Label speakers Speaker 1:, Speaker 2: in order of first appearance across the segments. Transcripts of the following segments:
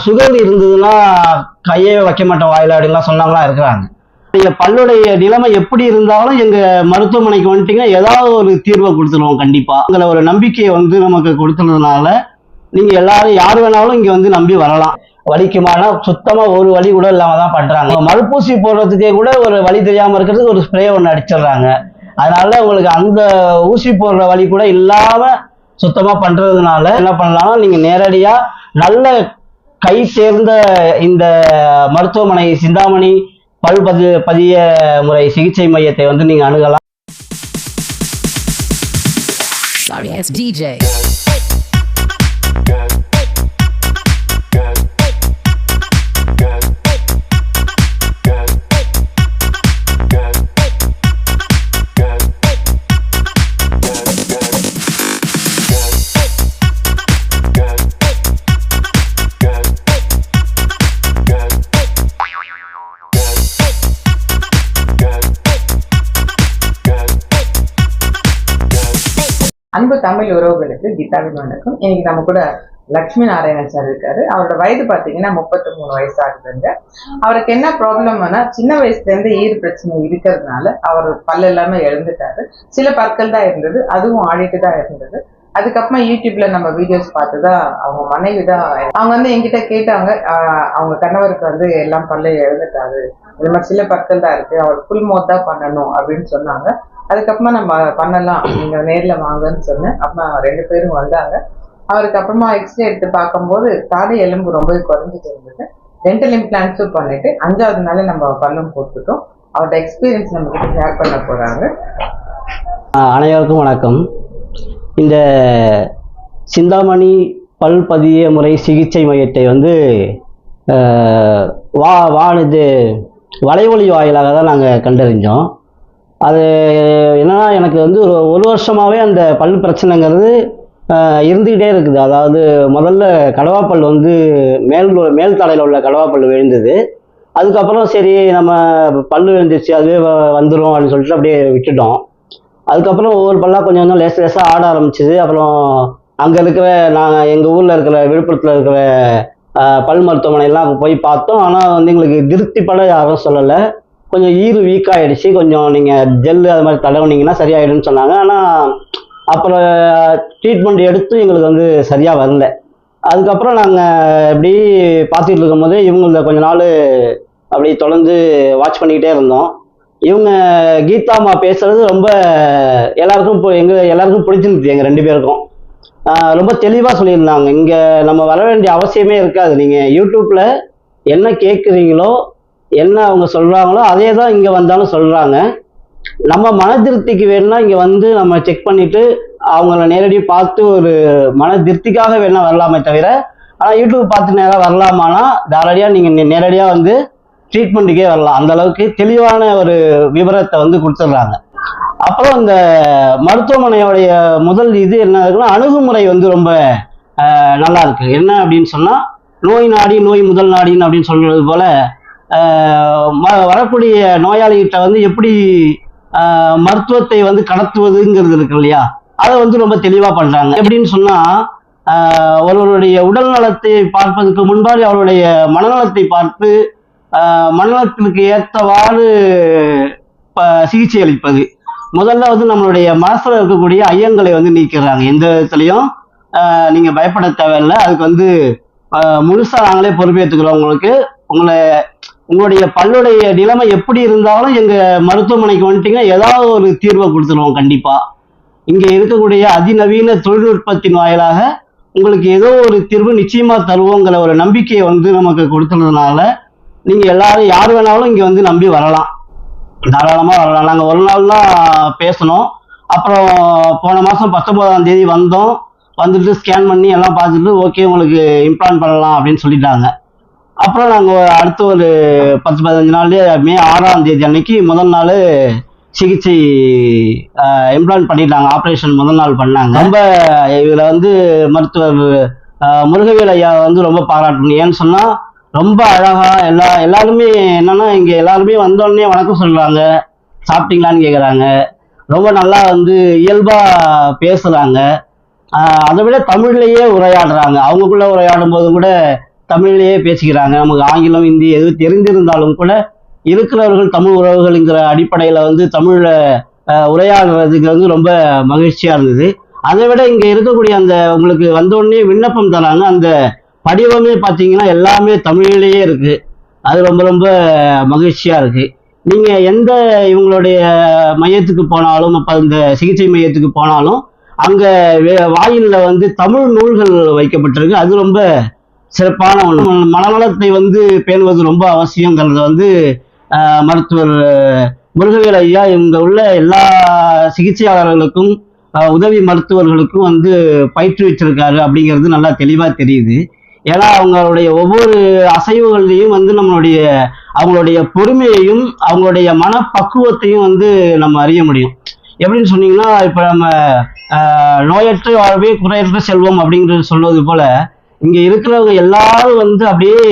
Speaker 1: Sugar இருந்ததுன்னா கையே வைக்க மாட்டோம் வாயில அப்படின்லாம் சொன்னவங்களாம் இருக்கிறாங்க. நீங்க பல்லுடைய நிலைமை எப்படி இருந்தாலும் எங்க மருத்துவமனைக்கு வந்துட்டீங்கன்னா ஏதாவது ஒரு தீர்வை கொடுத்துருவோம் கண்டிப்பா. உங்களை ஒரு நம்பிக்கையை வந்து நமக்கு கொடுத்துறதுனால நீங்க எல்லாரும் யார் வேணாலும் இங்க வந்து நம்பி வரலாம். வலிக்குமான சுத்தமா ஒரு வலி கூட இல்லாம தான் பண்றாங்க. மறுப்பூசி போடுறதுக்கே கூட ஒரு வலி தெரியாம இருக்கிறதுக்கு ஒரு ஸ்ப்ரே ஒன்று அடிச்சிடுறாங்க. அதனால உங்களுக்கு அந்த ஊசி போடுற வலி கூட இல்லாம சுத்தமா பண்றதுனால என்ன பண்ணலாம், நீங்க நேரடியா நல்ல கை சேர்ந்த இந்த மருத்துவமனை சிந்தாமணி பல் பதிய முறை சிகிச்சை மையத்தை வந்து நீங்க அணுகலாம்.
Speaker 2: Sorry, it's DJ.
Speaker 3: அன்பு தமிழ் உறவுகளுக்கு கீதாவின் வணக்கம். இன்னைக்கு நம்ம கூட லட்சுமி நாராயணன் சார் இருக்காரு. அவரோட வயது பாத்தீங்கன்னா 33 வயசு ஆகுதுங்க. அவருக்கு என்ன ப்ராப்ளம்னா சின்ன வயசுல இருந்து ஈர் பிரச்சனை இருக்கிறதுனால அவர் பல்லு எல்லாமே இழந்துட்டாரு. சில பற்கள் தான் இருந்தது, அதுவும் ஆடிட்டு தான் இருந்தது. அதுக்கப்புறமா யூடியூப்ல நம்ம வீடியோஸ் பார்த்துதான் அவங்க மனைவி தான் அவங்க வந்து என்கிட்ட கேட்டாங்க, அவங்க கணவருக்கு வந்து எல்லாம் பல்ல இழந்துட்டாரு, இந்த மாதிரி சில பற்கள் தான் இருக்கு, அவர் ஃபுல் மவுத் தான் பண்ணணும் அப்படின்னு சொன்னாங்க. அதுக்கப்புறமா நம்ம பண்ணலாம், நீங்க நேர்ல வாங்கன்னு சொன்னேன். அப்புறமா 2 பேரும் வந்தாங்க. அவருக்கு அப்புறமா எக்ஸ்ரே எடுத்து பார்க்கும்போது தாடை எலும்பு ரொம்ப குறைஞ்சிட்டு இருந்தது. டென்டல் இம்ப்ளான்ஸும் பண்ணிட்டு 5வது நாள் நம்ம பல்லும் போட்டுட்டோம். அவரோட எக்ஸ்பீரியன்ஸ் நம்ம கிட்ட ஷேர் பண்ண போறாங்க.
Speaker 1: அனைவருக்கும் வணக்கம். இந்த சிந்தாமணி பல் பதிய முறை சிகிச்சை மையத்தை வந்து இது வலைவழி வாயிலாக தான் நாங்கள் கண்டறிஞ்சோம். அது என்னன்னா, எனக்கு வந்து ஒரு வருஷமாகவே அந்த பல் பிரச்சனைங்கிறது இருந்துக்கிட்டே இருக்குது. அதாவது முதல்ல கடவாப்பல் வந்து மேல் தலையில் உள்ள கடவாப்பல் விழுந்தது. அதுக்கப்புறம் சரி நம்ம பல் விழுந்துச்சு அதுவே வந்துடும் அப்படின்னு சொல்லிட்டு அப்படியே விட்டுட்டோம். அதுக்கப்புறம் ஒவ்வொரு பல்லாக கொஞ்சம் கொஞ்சம் லேசாக ஆட ஆரம்பிச்சிது. அப்புறம் அங்கே இருக்கிற எங்கள் ஊரில் இருக்கிற விழுப்புரத்தில் இருக்கிற பல் மருத்துவமனையெல்லாம் போய் பார்த்தோம். ஆனால் வந்து எங்களுக்கு திருப்திப்பட யாரும் சொல்லலை. கொஞ்சம் ஈறு வீக்காகிடுச்சு, கொஞ்சம் நீங்கள் ஜெல்லு அது மாதிரி தடவுனீங்கன்னா சரியாயிடும்னு சொன்னாங்க. ஆனால் அப்புறம் ட்ரீட்மெண்ட் எடுத்து எங்களுக்கு வந்து சரியாக வரல. அதுக்கப்புறம் நாங்கள் இப்படி பார்த்துட்டு இருக்கும்போது இவங்கள கொஞ்ச நாள் அப்படி தொடர்ந்து வாட்ச் பண்ணிக்கிட்டே இருந்தோம். இவங்க கீதாம்மா பேசுறது ரொம்ப எல்லாருக்கும் பிடிச்சிருந்துச்சு. எங்கள் 2 பேருக்கும் ரொம்ப தெளிவாக சொல்லியிருந்தாங்க. இங்கே நம்ம வர வேண்டிய அவசியமே இருக்காது, நீங்கள் யூடியூப்பில் என்ன கேட்குறீங்களோ என்ன அவங்க சொல்கிறாங்களோ அதே தான் இங்கே வந்தாலும் சொல்கிறாங்க. நம்ம மன திருப்திக்கு வேணும்னா இங்கே வந்து நம்ம செக் பண்ணிவிட்டு அவங்கள நேரடியாக பார்த்து ஒரு மன திருப்திக்காக வேணால் வரலாமே தவிர, ஆனால் யூடியூப் பார்த்து நேராக வரலாமானா தாராளமாக நீங்கள் நேரடியாக வந்து ட்ரீட்மெண்ட்டுக்கே வரலாம். அந்த அளவுக்கு தெளிவான ஒரு விவரத்தை வந்து கொடுத்துட்றாங்க. அப்புறம் இந்த மருத்துவமனையோடைய முதல் இது என்ன இருக்குன்னா, அணுகுமுறை வந்து ரொம்ப நல்லா இருக்கு. என்ன அப்படின்னு சொன்னால், நோய் நாடி நோய் முதல் நாடின்னு அப்படின்னு சொல்றது போல வரக்கூடிய நோயாளிகிட்ட வந்து எப்படி மருத்துவத்தை வந்து கடத்துவதுங்கிறது இருக்கு இல்லையா, அதை வந்து ரொம்ப தெளிவாக பண்றாங்க. எப்படின்னு சொன்னா, ஒருவருடைய உடல் நலத்தை பார்ப்பதற்கு முன்பாக அவருடைய மனநலத்தை பார்த்து மனநலத்திற்கு ஏற்றவாறு சிகிச்சை அளிப்பது. முதல்ல வந்து நம்மளுடைய மனசுல இருக்கக்கூடிய ஐயங்களை வந்து நீக்கிறாங்க. எந்த விதத்துலையும் நீங்க பயப்பட தேவையில்லை, அதுக்கு வந்து முழுசா நாங்களே பொறுப்பேற்றுக்கிறோம். உங்களுடைய பல்லுடைய நிலைமை எப்படி இருந்தாலும் எங்க மருத்துவமனைக்கு வந்துட்டீங்கன்னா ஏதாவது ஒரு தீர்வை கொடுத்துருவோம் கண்டிப்பா. இங்க இருக்கக்கூடிய அதிநவீன தொழில்நுட்பத்தின் வாயிலாக உங்களுக்கு ஏதோ ஒரு தீர்வு நிச்சயமா தருவோங்கிற ஒரு நம்பிக்கையை வந்து நமக்கு கொடுத்துறதுனால நீங்க எல்லாரும் யார் வேணாலும் இங்க வந்து நம்பி வரலாம், தாராளமா வரலாம். நாங்க ஒரு நாள் தான் பேசணும். அப்புறம் போன மாசம் 19ஆம் தேதி வந்தோம். வந்துட்டு ஸ்கேன் பண்ணி எல்லாம் பார்த்துட்டு ஓகே உங்களுக்கு இம்ப்ளான்ட் பண்ணலாம் அப்படின்னு சொல்லிட்டாங்க. அப்புறம் நாங்கள் அடுத்த ஒரு 10-15 நாள்லேயே மே 6ஆம் தேதி அன்னைக்கு முதல் நாள் சிகிச்சை இம்ப்ளான்ட் பண்ணிட்டாங்க. ஆப்ரேஷன் முதல் நாள் பண்ணாங்க. ரொம்ப இதில் வந்து மருத்துவர் முருகவேல் ஐயா வந்து ரொம்ப பாராட்டணும். ஏன்னு சொன்னால் ரொம்ப அழகா எல்லாருமே என்னன்னா, இங்கே எல்லாருமே வந்தோடனே வணக்கம் சொல்றாங்க, சாப்பிட்டீங்களான்னு கேட்குறாங்க. ரொம்ப நல்லா வந்து இயல்பா பேசுறாங்க. அதை விட தமிழ்லயே உரையாடுறாங்க. அவங்களுக்குள்ள உரையாடும் போது கூட தமிழிலேயே பேசிக்கிறாங்க. நமக்கு ஆங்கிலம் ஹிந்தி எது தெரிந்திருந்தாலும் கூட இருக்கிறவர்கள் தமிழ் உறவுகள்ங்கிற அடிப்படையில் வந்து தமிழில் உரையாடுறதுக்கு வந்து ரொம்ப மகிழ்ச்சியாக இருந்தது. அதை விட இங்கே இருக்கக்கூடிய அந்த உங்களுக்கு வந்தோடனே விண்ணப்பம் தராங்க, அந்த படிவமே பார்த்தீங்கன்னா எல்லாமே தமிழிலேயே இருக்குது. அது ரொம்ப ரொம்ப மகிழ்ச்சியாக இருக்குது. நீங்கள் எந்த இவங்களுடைய மையத்துக்கு போனாலும், அப்போ இந்த சிகிச்சை மையத்துக்கு போனாலும் அங்கே வாயிலில் வந்து தமிழ் நூல்கள் வைக்கப்பட்டிருக்கு. அது ரொம்ப சிறப்பான ஒன்று. மனநலத்தை வந்து பேணுவது ரொம்ப அவசியங்கிறத வந்து மருத்துவர் முருகவேல் ஐயா இங்க உள்ள எல்லா சிகிச்சையாளர்களுக்கும் உதவி மருத்துவர்களுக்கும் வந்து பயிற்றுவிச்சிருக்காரு அப்படிங்கிறது நல்லா தெளிவாக தெரியுது. ஏன்னா அவங்களுடைய ஒவ்வொரு அசைவுகள்லையும் வந்து அவங்களுடைய பொறுமையையும் அவங்களுடைய மனப்பக்குவத்தையும் வந்து நம்ம அறிய முடியும். எப்படின்னு சொன்னீங்கன்னா, இப்போ நம்ம நோயற்ற வாழ்வே குறையற்ற செல்வம் அப்படிங்கிறது சொல்வது போல இங்கே இருக்கிறவங்க எல்லாரும் வந்து அப்படியே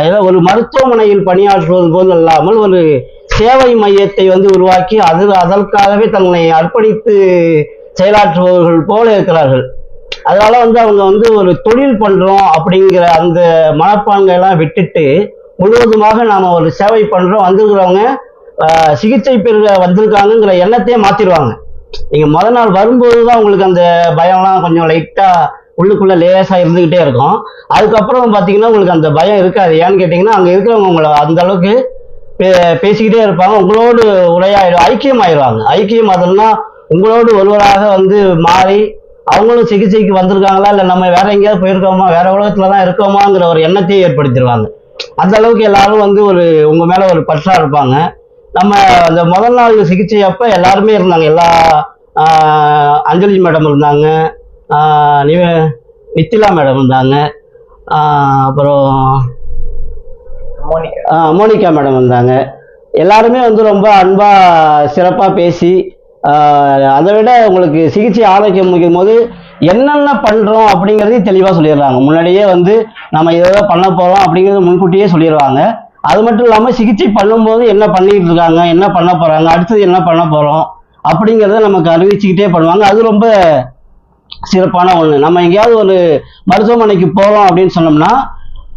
Speaker 1: ஏதோ ஒரு மருத்துவமனையில் பணியாற்றுவது போல் அல்லாமல் ஒரு சேவை மையத்தை வந்து உருவாக்கி அதற்காகவே தன்னை அர்ப்பணித்து செயலாற்றுபவர்கள் போல இருக்கிறார்கள். அதனால வந்து அவங்க வந்து ஒரு தொழில் பண்றோம் அப்படிங்கிற அந்த மனப்பாங்கெல்லாம் விட்டுட்டு முழுவதுமாக நாம ஒரு சேவை பண்றோம், வந்திருக்கிறவங்க சிகிச்சை பெற வந்திருக்காங்கிற எண்ணத்தையே மாத்திடுவாங்க. நீங்க முதல் நாள் வரும்போதுதான் உங்களுக்கு அந்த பயம்லாம் கொஞ்சம் லைட்டா உள்ளுக்குள்ள லேசா இருந்துகிட்டே இருக்கும். அதுக்கப்புறம் பாத்தீங்கன்னா உங்களுக்கு அந்த பயம் இருக்காது. ஏன்னு கேட்டீங்கன்னா அங்க இருக்கிறவங்க உங்களை அந்த அளவுக்கு பேசிக்கிட்டே இருப்பாங்க, உங்களோடு ஐக்கியம் ஆயிடுவாங்க. ஐக்கியம் அதெல்லாம் உங்களோடு ஒருவராக வந்து மாறி அவங்களும் சிகிச்சைக்கு வந்திருக்காங்களா இல்லை நம்ம வேற எங்கேயாவது போயிருக்கோமா, வேற உலகத்துலதான் இருக்கோமாங்கிற ஒரு எண்ணத்தையே ஏற்படுத்திடுவாங்க. அந்த அளவுக்கு எல்லாரும் வந்து உங்க மேல ஒரு பற்றா இருப்பாங்க. நம்ம அந்த முதல் நாள் சிகிச்சை அப்ப எல்லாருமே இருந்தாங்க. எல்லா அஞ்சலி மேடம் இருந்தாங்க, நித்திலா மேடம் இருந்தாங்க, அப்புறம் மோனிகா மேடம் இருந்தாங்க. எல்லாருமே வந்து ரொம்ப அன்பா சிறப்பா பேசி அதை விட உங்களுக்கு சிகிச்சை ஆரோக்கியம் முடிக்கும் போது என்னென்ன பண்றோம் அப்படிங்கிறதையும் தெளிவா சொல்லிடுறாங்க. முன்னாடியே வந்து நம்ம இதை பண்ண போறோம் அப்படிங்கிறது முன்கூட்டியே சொல்லிடுவாங்க. அது மட்டும் இல்லாம சிகிச்சை பண்ணும்போது என்ன பண்ணிட்டு இருக்காங்க, என்ன பண்ண போறாங்க, அடுத்தது என்ன பண்ண போறோம் அப்படிங்கிறத நமக்கு அறிவிச்சுக்கிட்டே பண்ணுவாங்க. அது ரொம்ப சிறப்பான ஒண்ணு. நம்ம எங்கேயாவது ஒரு மருத்துவமனைக்கு போறோம் அப்படின்னு சொன்னோம்னா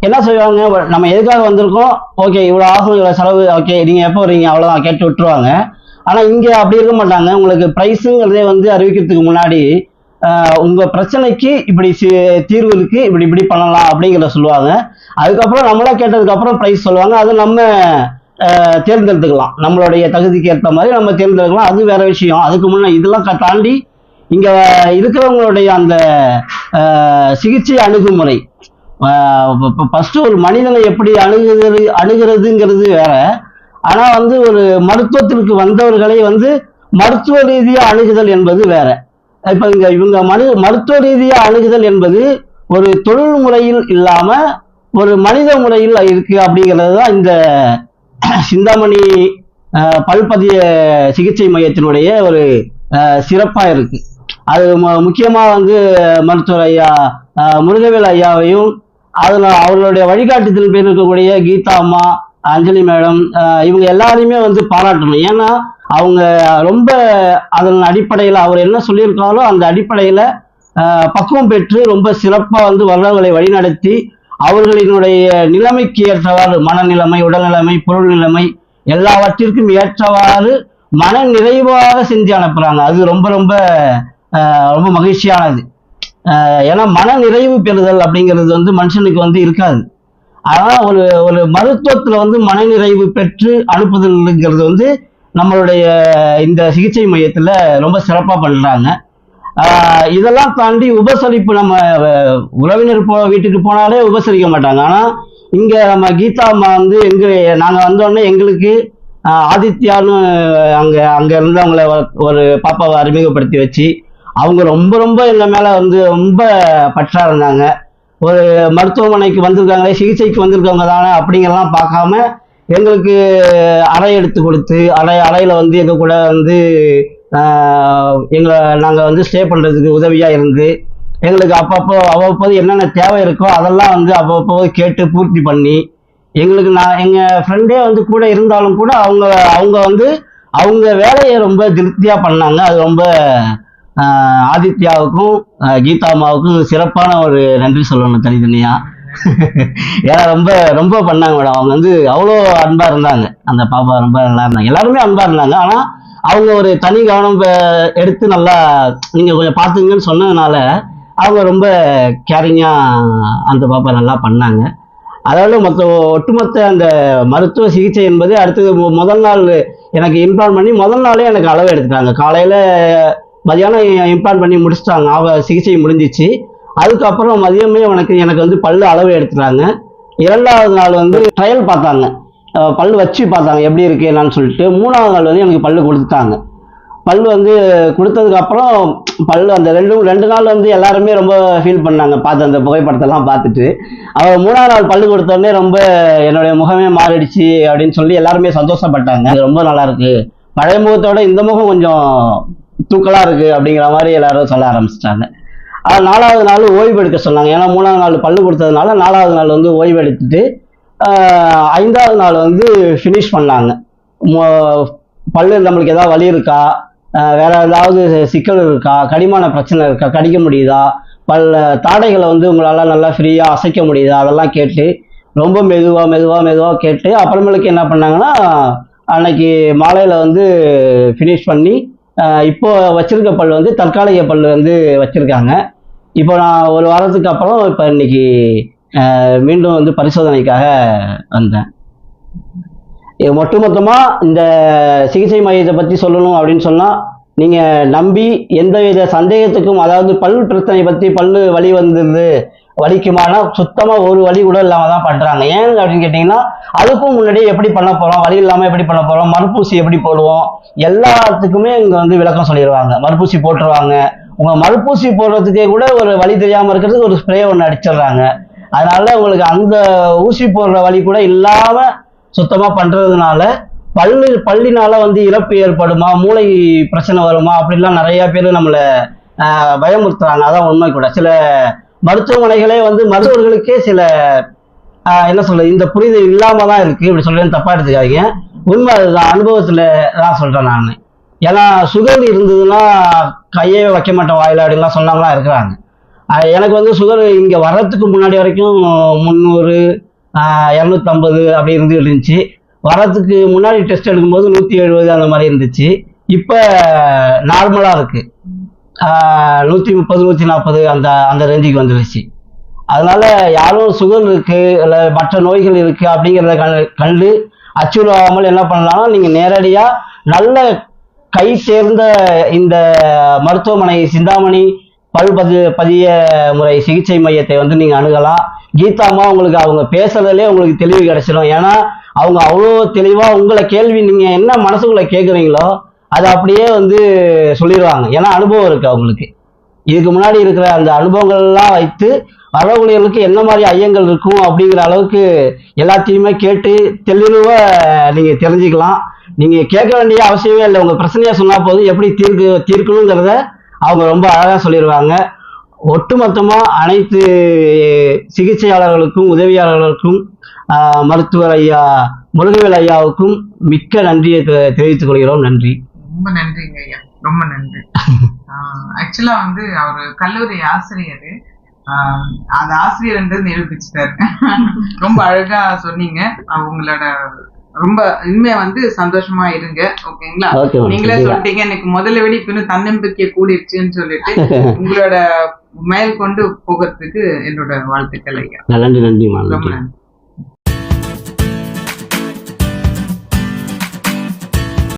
Speaker 1: என்ன செய்வாங்க, நம்ம எதுக்காக வந்திருக்கோம், ஓகே இவ்வளவு ஆகும், இவ்வளவு செலவு, ஓகே நீங்க எப்போ வரீங்க, அவ்வளவுதான் கேட்டு விட்டுருவாங்க. ஆனா இங்க அப்படி இருக்க மாட்டாங்க. உங்களுக்கு பிரைஸுங்கிறதே வந்து அறிவிக்கிறதுக்கு முன்னாடி உங்க பிரச்சனைக்கு இப்படி தீர்வு இருக்கு, இப்படி இப்படி பண்ணலாம் அப்படிங்கிறத சொல்லுவாங்க. அதுக்கப்புறம் நம்மளா கேட்டதுக்கு அப்புறம் பிரைஸ் சொல்லுவாங்க. அது நம்ம தேர்ந்தெடுத்துக்கலாம், நம்மளுடைய தகுதிக்கு ஏற்ற மாதிரி நம்ம தேர்ந்தெடுக்கலாம். அது வேற விஷயம். அதுக்கு முன்னாடி இதெல்லாம் தாண்டி இங்க இருக்கிறவங்களுடைய அந்த சிகிச்சை அணுகுமுறை, ஃபர்ஸ்ட் ஒரு மனிதனை எப்படி அணுகிறதுங்கிறது வேற. ஆனா வந்து ஒரு மருத்துவத்திற்கு வந்தவர்களை வந்து மருத்துவ ரீதியா அணுகுதல் என்பது வேற. இப்ப இவங்க மருத்துவ ரீதியா அணுகுதல் என்பது ஒரு தொழில் முறையில் இல்லாம ஒரு மனித முறையில் இருக்கு அப்படிங்கிறது தான் இந்த சிந்தாமணி பல்பதிய சிகிச்சை மையத்தினுடைய ஒரு சிறப்பா இருக்கு. அது முக்கியமா வந்து மருத்துவர் ஐயா முருகவேல் ஐயாவையும் அவர்களுடைய வழிகாட்டுதல் பேர் இருக்கக்கூடிய கீதா அம்மா, அஞ்சலி மேடம், இவங்க எல்லாரையுமே வந்து பாராட்டணும். ஏன்னா அவங்க ரொம்ப அதன் அடிப்படையில் அவர் என்ன சொல்லியிருக்காரோ அந்த அடிப்படையில பக்குவம் பெற்று ரொம்ப சிறப்பா வந்து வர்றவர்களை வழிநடத்தி அவர்களினுடைய நிலைமைக்கு ஏற்றவாறு, மனநிலைமை, உடல்நிலைமை, பொருள் நிலைமை எல்லாவற்றிற்கும் ஏற்றவாறு மன நிறைவாக செஞ்சு அனுப்புறாங்க. அது ரொம்ப ரொம்ப ரொம்ப மகிழ்ச்சியானது. ஏன்னா மன நிறைவு பெறுதல் அப்படிங்கிறது வந்து மனுஷனுக்கு வந்து இருக்காது. ஆனா ஒரு மருத்துவத்துல வந்து மனநிறைவு பெற்று அனுப்புதல்ங்கிறது வந்து நம்மளுடைய இந்த சிகிச்சை மையத்துல ரொம்ப சிறப்பா பண்றாங்க. இதெல்லாம் தாண்டி உபசரிப்பு, நம்ம உறவினர் வீட்டுக்கு போனாலே உபசரிக்க மாட்டாங்க. ஆனா இங்க நம்ம கீதா அம்மா வந்து நாங்க வந்தோடனே எங்களுக்கு ஆதித்யான்னு அங்க இருந்தவங்களை ஒரு பாப்பாவை அறிமுகப்படுத்தி வச்சு அவங்க ரொம்ப ரொம்ப எங்க மேல வந்து ரொம்ப பற்றா இருந்தாங்க. ஒரு மருத்துவமனைக்கு வந்திருக்காங்களே, சிகிச்சைக்கு வந்திருக்கவங்க தானே அப்படிங்கலாம் பார்க்காம எங்களுக்கு அறை எடுத்து கொடுத்து அறையில வந்து எங்க கூட வந்து நாங்கள் வந்து ஸ்டே பண்ணுறதுக்கு உதவியாக இருந்து எங்களுக்கு அவ்வப்போது என்னென்ன தேவை இருக்கோ அதெல்லாம் வந்து அவ்வப்போது கேட்டு பூர்த்தி பண்ணி எங்களுக்கு எங்கள் ஃப்ரெண்டே வந்து கூட இருந்தாலும் கூட அவங்க வந்து அவங்க வேலையை ரொம்ப திருப்தியாக பண்ணாங்க. அது ரொம்ப ஆதித்யாவுக்கும் கீதா அம்மாவுக்கும் சிறப்பான ஒரு நன்றி சொல்லணும் தனித்தனியாக. ஏன்னா ரொம்ப ரொம்ப பண்ணாங்க மேடம். அவங்க வந்து அவ்வளோ அன்பா இருந்தாங்க. அந்த பாப்பா ரொம்ப நல்லா இருந்தாங்க. எல்லாருமே அன்பா இருந்தாங்க. ஆனா அவங்க ஒரு தனி கவனம் எடுத்து நல்லா நீங்க கொஞ்சம் பாத்துங்கன்னு சொன்னதுனால அவங்க ரொம்ப கேரிங்கா அந்த பாப்பா நல்லா பண்ணாங்க. அதாவது ஒட்டுமொத்த அந்த மருத்துவ சிகிச்சை என்பது அடுத்தது முதல் நாள் எனக்கு இம்ப்ளான் பண்ணி முதல் நாளே எனக்கு அளவு எடுத்துட்டாங்க. காலையில மதியானம் இம்ப்ளான் பண்ணி முடிச்சிட்டாங்க. சிகிச்சை முடிஞ்சிச்சு. அதுக்கப்புறம் மதியமே எனக்கு வந்து பல்லு அளவு எடுத்துட்டாங்க. 2வது நாள் வந்து ட்ரையல் பார்த்தாங்க. பல்லு வச்சு பார்த்தாங்க எப்படி இருக்கு என்னன்னு சொல்லிட்டு. 3வது நாள் வந்து எனக்கு பல்லு கொடுத்துட்டாங்க. பல்லு வந்து கொடுத்ததுக்கு அப்புறம் பல்லு அந்த ரெண்டு நாள் வந்து எல்லாருமே ரொம்ப ஃபீல் பண்ணாங்க. பார்த்து அந்த புகைப்படத்தெல்லாம் பார்த்துட்டு அவர் 3வது நாள் பல்லு கொடுத்தோடனே ரொம்ப என்னுடைய முகமே மாறிடுச்சு அப்படின்னு சொல்லி எல்லாருமே சந்தோஷப்பட்டாங்க. இது ரொம்ப நல்லா இருக்கு, பழைய முகத்தோட இந்த முகம் கொஞ்சம் தூக்கலா இருக்கு அப்படிங்கிற மாதிரி எல்லாரும் சொல்ல ஆரம்பிச்சிட்டாங்க. 4வது நாள் ஓய்வு எடுக்க சொன்னாங்க. ஏன்னா 3வது நாள் பல்லு கொடுத்ததுனால 4வது நாள் வந்து ஓய்வு எடுத்துட்டு 5வது நாள் வந்து ஃபினிஷ் பண்ணாங்க. பல்லு நம்மளுக்கு ஏதாவது வலி இருக்கா, வேற ஏதாவது சிக்கல் இருக்கா, கடிமான பிரச்சனை இருக்கா, கடிக்க முடியுதா, தாடைகளை வந்து உங்களால நல்லா ஃப்ரீயா அசைக்க முடியுதா, அதெல்லாம் கேட்டு ரொம்ப மெதுவா கேட்டு அப்புறமேலுக்கு என்ன பண்ணாங்கன்னா அன்னைக்கு மாலையில வந்து ஃபினிஷ் பண்ணி இப்போ வச்சிருக்க பல்லு வந்து தற்காலிக பல்லு வந்து வச்சிருக்காங்க. இப்போ நான் ஒரு வாரத்துக்கு அப்புறம் இப்போ இன்னைக்கு மீண்டும் வந்து பரிசோதனைக்காக வந்தேன். ஒட்டுமொத்தமா இந்த சிகிச்சை மையத்தை பத்தி சொல்லணும் அப்படின்னு சொன்னா நீங்க நம்பி எந்தவித சந்தேகத்துக்கும், அதாவது பல் பிரச்சனை பத்தி பல்லு வலி வந்துருது வலிக்குமானா சுத்தமா ஒரு வலி கூட இல்லாம தான் பண்றாங்க. ஏன் அப்படின்னு கேட்டீங்கன்னா அதுக்கும் முன்னாடியே எப்படி பண்ண போறோம், வலி இல்லாம எப்படி பண்ண போறோம், மறுப்பூசி எப்படி போடுவோம், எல்லாத்துக்குமே இங்க வந்து விளக்கம் சொல்லிடுவாங்க. மறுப்பூசி போட்டுருவாங்க. உங்க மறுப்பூசி போடுறதுக்கே கூட ஒரு வலி தெரியாம இருக்கிறதுக்கு ஒரு ஸ்ப்ரே ஒன்று அடிச்சிடுறாங்க. அதனால உங்களுக்கு அந்த ஊசி போடுற வலி கூட இல்லாம சுத்தமா பண்றதுனால பல்லினால வந்து இறப்பு ஏற்படுமா, மூளை பிரச்சனை வருமா அப்படிலாம் நிறைய பேர் நம்மள பயமுறுத்துறாங்க. அதான் உண்மை கூட. சில மருத்துவமனைகளே வந்து மருத்துவர்களுக்கே சில என்ன சொல்றது, இந்த புரிதல் இல்லாம தான் இருக்கு. இப்படி சொல்றேன்னு தப்பா எடுத்துக்காதீங்க. உண்மை அதுதான், அனுபவத்துல தான் சொல்றேன் நான். ஏன்னா சுகர் இருந்ததுன்னா கையே வைக்க மாட்டேன் வாயில அப்படின்லாம் சொன்னவங்களாம் இருக்கிறாங்க. எனக்கு வந்து சுகர் இங்க வர்றதுக்கு முன்னாடி வரைக்கும் 300 250 அப்படி இருந்துச்சு. வரதுக்கு முன்னாடி டெஸ்ட் எடுக்கும்போது 170 அந்த மாதிரி இருந்துச்சு. இப்ப நார்மலா இருக்கு. 130 140 அந்த ரேஞ்சுக்கு வந்துருச்சு. அதனால யாரும் சுகர் இருக்கு இல்ல மற்ற நோய்கள் இருக்கு அப்படிங்கிறத கண்டு அச்சுறுத்தாமல் என்ன பண்ணலாம்னா நீங்க நேரடியா நல்ல கை சேர்ந்த இந்த மருத்துவமனை சிந்தாமணி பல் பதிய முறை சிகிச்சை மையத்தை வந்து நீங்க அணுகலாம். கீதாமா உங்களுக்கு அவங்க பேசுறதுலேயே உங்களுக்கு தெளிவு கிடைச்சிடும். ஏன்னா அவங்க அவ்வளோ தெளிவா உங்களை கேள்வி நீங்க என்ன மனசுக்குள்ள கேட்குறீங்களோ அதை அப்படியே வந்து சொல்லிடுவாங்க. ஏன்னா அனுபவம் இருக்கு அவங்களுக்கு. இதுக்கு முன்னாடி இருக்கிற அந்த அனுபவங்கள்லாம் வைத்து வரவங்களுக்கு என்ன மாதிரி ஐயங்கள் இருக்கும் அப்படிங்கிற அளவுக்கு எல்லாத்தையுமே கேட்டு தெளிவா நீங்க தெரிஞ்சுக்கலாம். நீங்க கேட்க வேண்டிய அவசியமே இல்லை. உங்க பிரச்சனையா சொன்னா போதும், எப்படி தீர்க்கணுங்கிறத அவங்க ரொம்ப அழகா சொல்லிடுவாங்க. ஒட்டுமொத்தமா அனைத்து சிகிச்சையாளர்களுக்கும் உதவியாளர்களுக்கும் மருத்துவர் ஐயா முருகவேல் ஐயாவுக்கும் மிக்க நன்றியை தெரிவித்துக் கொள்கிறோம். நன்றி.
Speaker 3: ரொம்ப நன்றிங்க ஐயா, ரொம்ப நன்றி. ஆக்சுவலா வந்து அவர் கல்லூரி ஆசிரியர், அந்த ஆசிரியர் நிரூபிச்சுட்டாரு. ரொம்ப அழகா சொன்னீங்க. உங்களோட ரொம்ப இனிமே வந்து சந்தோஷமா இருங்க. ஓகேங்களா? நீங்களே சொல்லிட்டீங்க எனக்கு முதல்ல விட இப்ப இன்னும் தன்னம்பிக்கை கூடிருச்சுன்னு சொல்லிட்டு உங்களோட மேல் கொண்டு போகிறதுக்கு என்னோட வாழ்த்துக்கள் ஐயா.
Speaker 1: நன்றி.
Speaker 3: ரொம்ப நன்றி.